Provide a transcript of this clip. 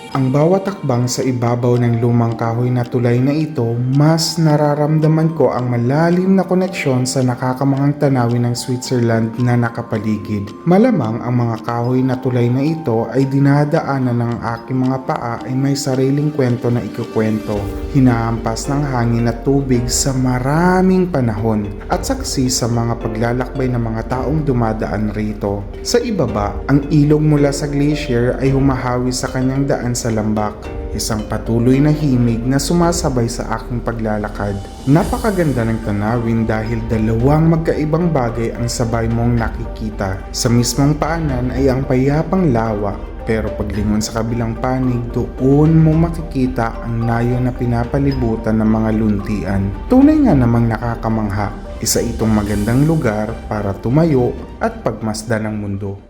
Ang bawat takbang sa ibabaw ng lumang kahoy na tulay na ito, mas nararamdaman ko ang malalim na koneksyon sa nakakamanghang tanawin ng Switzerland na nakapaligid. Malamang ang mga kahoy na tulay na ito ay dinadaanan ng aking mga paa ay may sariling kwento na ikukwento. Hinahampas ng hangin at tubig sa maraming panahon at saksi sa mga paglalakbay ng mga taong dumadaan rito. Sa ibaba, ang ilog mula sa glacier ay humahawi sa kanyang daan sa lambak, isang patuloy na himig na sumasabay sa aking paglalakad. Napakaganda ng tanawin dahil dalawang magkaibang bagay ang sabay mong nakikita. Sa mismong paanan ay ang payapang lawa, pero paglingon sa kabilang panig, doon mo makikita ang nayo na pinapalibutan ng mga luntian. Tunay nga namang nakakamangha, isa itong magandang lugar para tumayo at pagmasdan ng mundo.